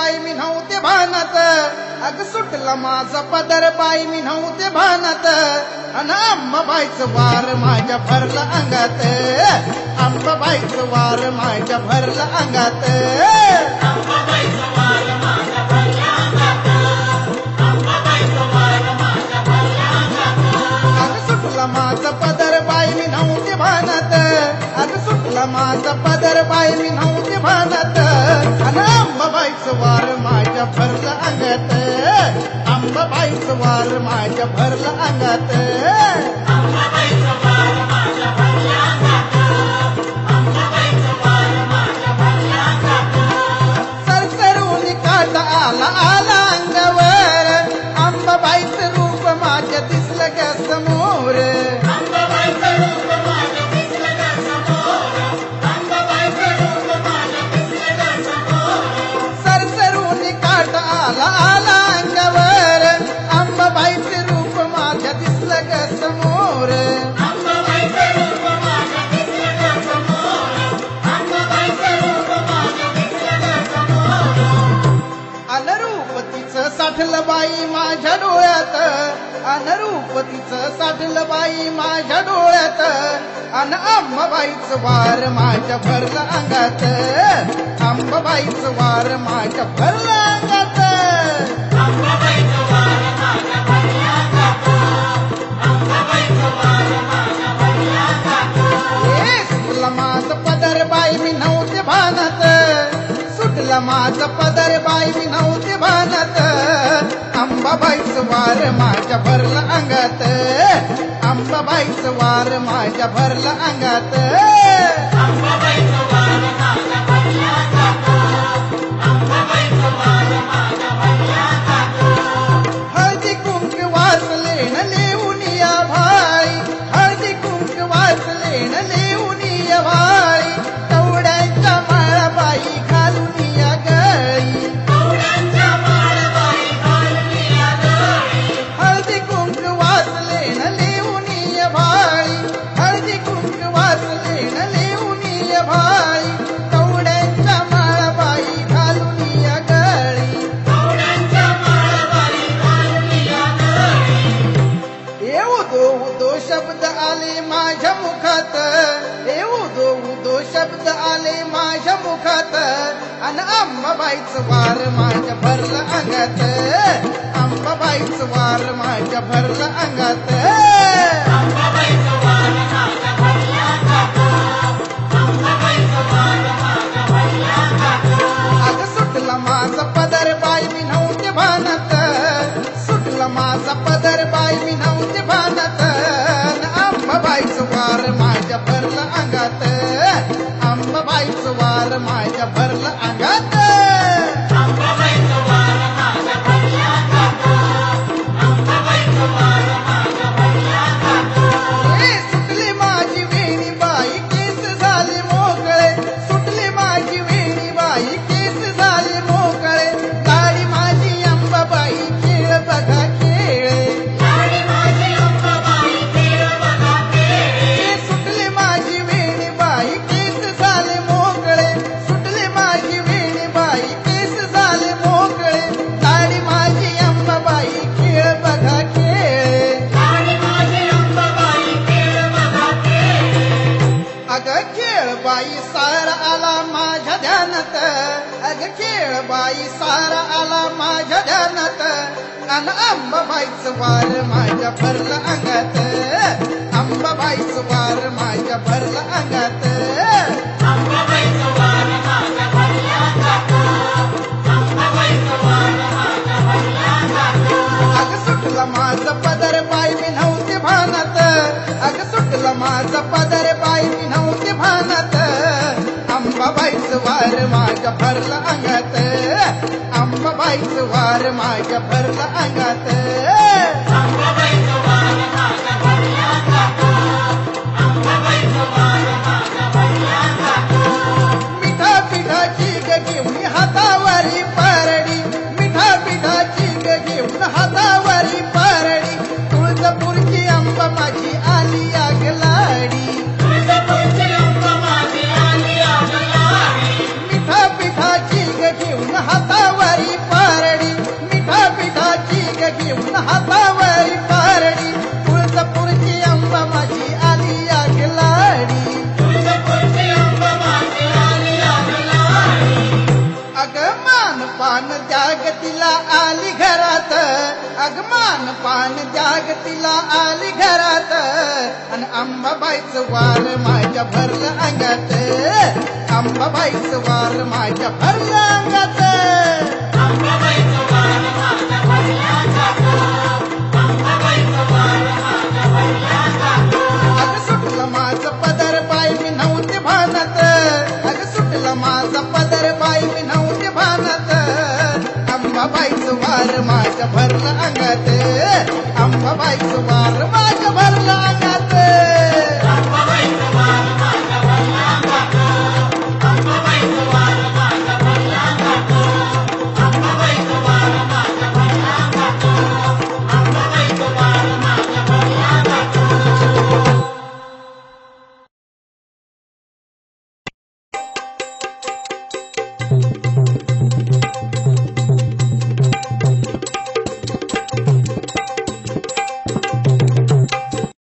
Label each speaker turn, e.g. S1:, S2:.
S1: बाई मी नव्हते भानात अग सुटला माझा पदर बाई मी नव्हते भानात अन अंबाबाईचं वार माझ्या भरला अंगात अंबाबाईचं वार माझ्या भरला अंगात माझा पदर बाई मी नव्हते भानात अग सुटला माझा पदर बाई मी नव्हते भानात अन अंबाबाईचं वार माझ्या भरला अंगात अंबाबाईचं वार माझ्या भरला अंगात सरसरून काटा आला आला अंगावर अंबाबाईचं रूप माझ्या दिसलं का समोर सरसरून काटा आला आला अंगावर अंबाबाईचं रूप माझ्या दिसलं का समोर अनरूपतीचं साठलं बाई माझ्या डोळ्यात अनरूपतीचं साठलं बाई माझ्या डोळ्यात अन अंबाबाईचं वार माझ्या भरला अंगात अंबाबाईचं वार माझ्या भरला अंगात सुटला माझं पदर बाई मी नव्हते भानात सुटला माझं पदर बाई मी नव्हते भानात अंबाबाईचं वार माझ्या भरला अंगात अंबाबाईचं वार माझ्या भरला अंगात हळदी कुंक वाचले न लिहून या भाई हळदी कुंक वाचले न लिहून या भाई कवड्यांच्या माळाबाई घालून या गळी हळदी कुंक वाचले न लिहून या भाई हळदी कुंक वाचले न लिहून या भाई कवड्यांच्या माळाबाई घालून या गळी उदो शब्द आले माझ्या मुखात उदो शब्द आले माझ्या मुखात अन अंबाबाईचं वार माझ्या भरला अंगात अंबाबाईचं वार माझ्या भरला अंगात अग सुटला माझा पदर बाई मी नव्हते भानात सुटला माझा पदर बाई मी नव्हते भानात अंबाबाईचं वार माझ्या भरला अंगात अंबाबाईचं वार माझ्या भरला अंगात सुटली माझी वेणी बाई केस झाले मोकळे सुटली माझी वेणी बाई केस झाले मोकळे गाडी माझी अंबाबाई खेळ बघा खेळ सुटली माझी वेणी बाई केस झाले मोकळे सुटली माझी वेणी बाई केस झाले मोकळे गाडी माझी अंबाबाई खेळ बघा खेळ अग खेळ बाई सारा आला माझ्या ध्यानात अग खेळ बाई सारा आला माझ्या ध्यानात अन अंबाबाईचं वार माझ्या भरला अंगात अंबाबाईचं वार माझ्या भरला अंगात अग सुटला माझं पदर बाई मी नव्हते भानात अग सुटला माझा पदर बाई मी नव्हते भानात अंबाबाईचं वार माझ्या भरला अंगात अंबाबाईचं वार माझ्या भरला अंगात मिठा पिठाची घेऊन हातावरी परडी मिठा पिठाची घेऊन हातावरी परडी तुळजापूरची अंबा माझी आली आग लाडी मिठा पिठाची घेऊन हातावरी पान त्यागतीला आली घरात अगमान पान त्यागतीला आली घरात आणि अंबाबाईचं वार माझ्या भरलं अंगात अंबाबाईचं वार माझ्या भरलं अंगात अग सुटलं माझं पदर बाई मी नव्हते भानत अग सुटलं माझं पदर बाई मी नव्हते भानत अंबाबाईचं वार माझ्या भरलं अंगात अंबाबाईचं वार माझ्या भरलं अंगात